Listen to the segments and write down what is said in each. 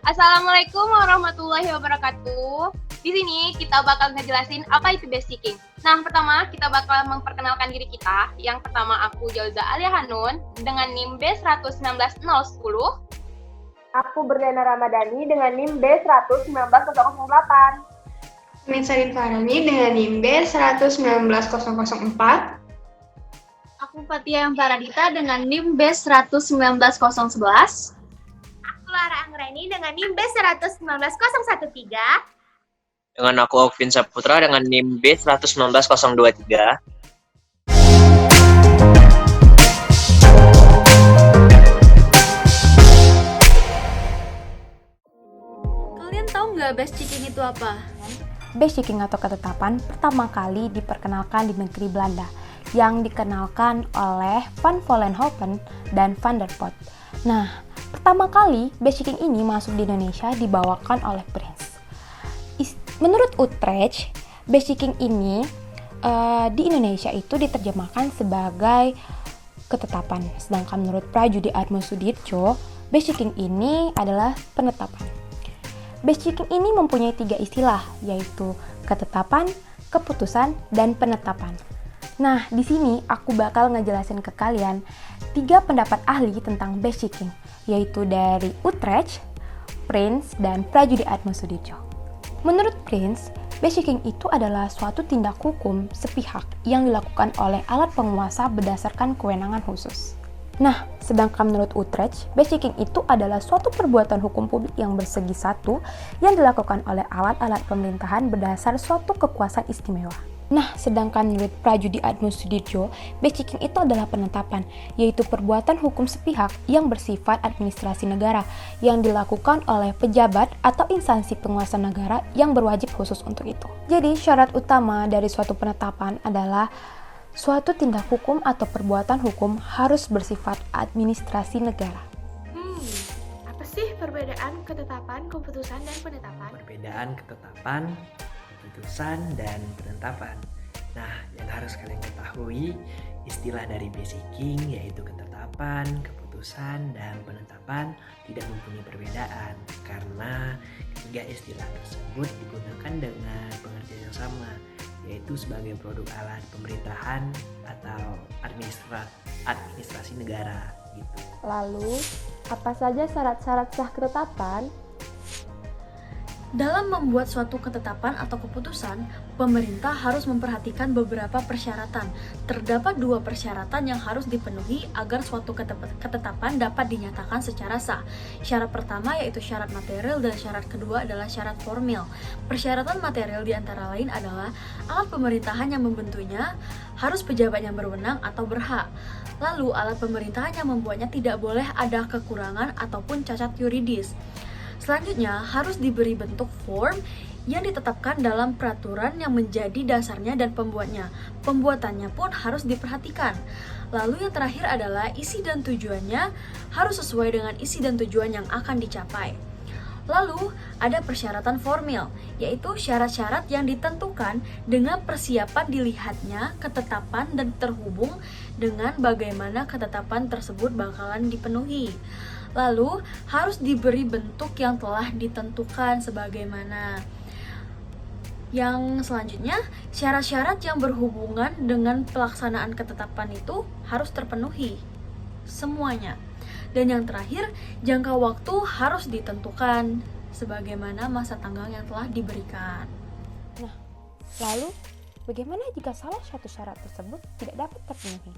Assalamualaikum warahmatullahi wabarakatuh. Di sini kita bakal ngejelasin apa itu basicking. Nah, pertama kita bakal memperkenalkan diri kita. Yang pertama aku Jauza Alia Hanun dengan NIM B119010. Aku Berliana Ramadhani dengan NIM B119008. Mitsarin Farani dengan NIM B119004. Aku Fatia Faradita dengan NIM B119011. Aku Lara Anggreni dengan NIM B119013. Dengan aku Okvin Saputra dengan NIM B119023. Kalian tahu nggak basicking itu apa? Basicking atau ketetapan pertama kali diperkenalkan di negeri Belanda yang dikenalkan oleh Van Vollenhoven dan Van der Put. Nah, pertama kali basicking ini masuk di Indonesia dibawakan oleh Prince. Menurut Utrecht, basicking ini di Indonesia itu diterjemahkan sebagai ketetapan. Sedangkan menurut Prajudi Atmosudirjo, basicking ini adalah penetapan. Basicking ini mempunyai 3 istilah, yaitu ketetapan, keputusan, dan penetapan. Nah, di sini aku bakal ngejelasin ke kalian 3 pendapat ahli tentang basicking, yaitu dari Utrecht, Prince, dan Prajudi Atmosudirjo. Menurut Prince, basicking itu adalah suatu tindak hukum sepihak yang dilakukan oleh alat penguasa berdasarkan kewenangan khusus. Nah, sedangkan menurut Utrecht, basicking itu adalah suatu perbuatan hukum publik yang bersegi satu yang dilakukan oleh alat-alat pemerintahan berdasar suatu kekuasaan istimewa. Nah, sedangkan menurut Prajudi Atmosudirjo, basicking itu adalah penetapan, yaitu perbuatan hukum sepihak yang bersifat administrasi negara yang dilakukan oleh pejabat atau instansi penguasa negara yang berwajib khusus untuk itu. Jadi, syarat utama dari suatu penetapan adalah suatu tindak hukum atau perbuatan hukum harus bersifat administrasi negara. Apa sih perbedaan ketetapan, keputusan, dan penetapan? Perbedaan ketetapan, keputusan, dan penetapan. Nah, yang harus kalian ketahui, istilah dari basicking yaitu ketetapan, keputusan, dan penetapan tidak mempunyai perbedaan karena ketiga istilah tersebut digunakan dengan pengertian yang sama, yaitu sebagai produk alat pemerintahan atau administrasi negara gitu. Lalu, apa saja syarat-syarat sah ketetapan? Dalam membuat suatu ketetapan atau keputusan, pemerintah harus memperhatikan beberapa persyaratan. Terdapat 2 persyaratan yang harus dipenuhi agar suatu ketetapan dapat dinyatakan secara sah. Syarat pertama yaitu syarat material dan syarat kedua adalah syarat formil. Persyaratan material di antara lain adalah alat pemerintahan yang membentuknya harus pejabat yang berwenang atau berhak. Lalu alat pemerintahan yang membuatnya tidak boleh ada kekurangan ataupun cacat yuridis. Selanjutnya, harus diberi bentuk form yang ditetapkan dalam peraturan yang menjadi dasarnya dan pembuatnya. Pembuatannya pun harus diperhatikan. Lalu yang terakhir adalah isi dan tujuannya harus sesuai dengan isi dan tujuan yang akan dicapai. Lalu, ada persyaratan formil, yaitu syarat-syarat yang ditentukan dengan persiapan dilihatnya ketetapan dan terhubung dengan bagaimana ketetapan tersebut bakalan dipenuhi. Lalu, harus diberi bentuk yang telah ditentukan sebagaimana. Yang selanjutnya, syarat-syarat yang berhubungan dengan pelaksanaan ketetapan itu harus terpenuhi semuanya. Dan yang terakhir, jangka waktu harus ditentukan sebagaimana masa tanggal yang telah diberikan. Nah, lalu bagaimana jika salah satu syarat tersebut tidak dapat terpenuhi?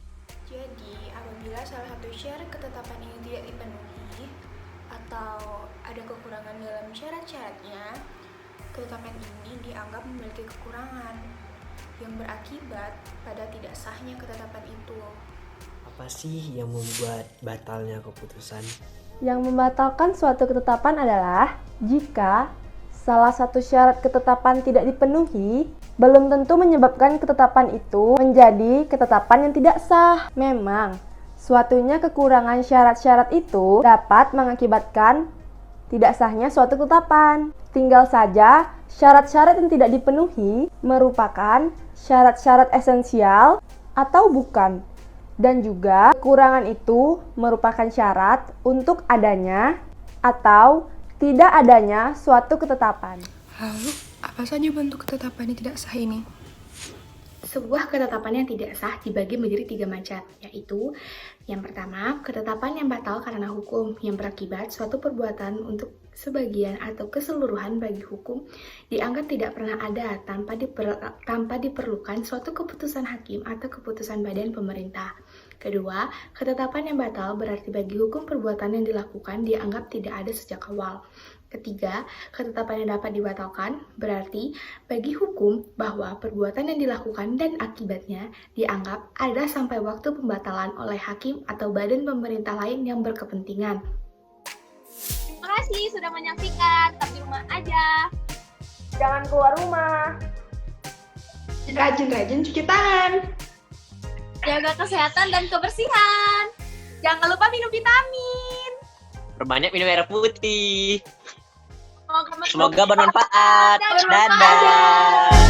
Jadi, apabila salah satu syarat ketetapan ini tidak dipenuhi atau ada kekurangan dalam syarat-syaratnya, ketetapan ini dianggap memiliki kekurangan yang berakibat pada tidak sahnya ketetapan itu. Apa sih yang membuat batalnya keputusan? Yang membatalkan suatu ketetapan adalah jika salah satu syarat ketetapan tidak dipenuhi, belum tentu menyebabkan ketetapan itu menjadi ketetapan yang tidak sah. Memang, suatunya kekurangan syarat-syarat itu dapat mengakibatkan tidak sahnya suatu ketetapan. Tinggal saja syarat-syarat yang tidak dipenuhi merupakan syarat-syarat esensial atau bukan. Dan juga kekurangan itu merupakan syarat untuk adanya atau tidak adanya suatu ketetapan. Lalu, apa saja bentuk ketetapan yang tidak sah ini? Sebuah ketetapan yang tidak sah dibagi menjadi 3 macam, yaitu yang pertama, ketetapan yang batal karena hukum yang berakibat suatu perbuatan untuk sebagian atau keseluruhan bagi hukum dianggap tidak pernah ada tanpa diperlukan suatu keputusan hakim atau keputusan badan pemerintah. Kedua, ketetapan yang batal berarti bagi hukum perbuatan yang dilakukan dianggap tidak ada sejak awal. Ketiga, ketetapan yang dapat dibatalkan berarti bagi hukum bahwa perbuatan yang dilakukan dan akibatnya dianggap ada sampai waktu pembatalan oleh hakim atau badan pemerintah lain yang berkepentingan. Terima kasih sudah menyaksikan. Tetap di rumah aja. Jangan keluar rumah. Rajin-rajin cuci tangan. Jaga kesehatan dan kebersihan. Jangan lupa minum vitamin. Perbanyak minum air putih. Semoga Semoga bermanfaat. Dadah.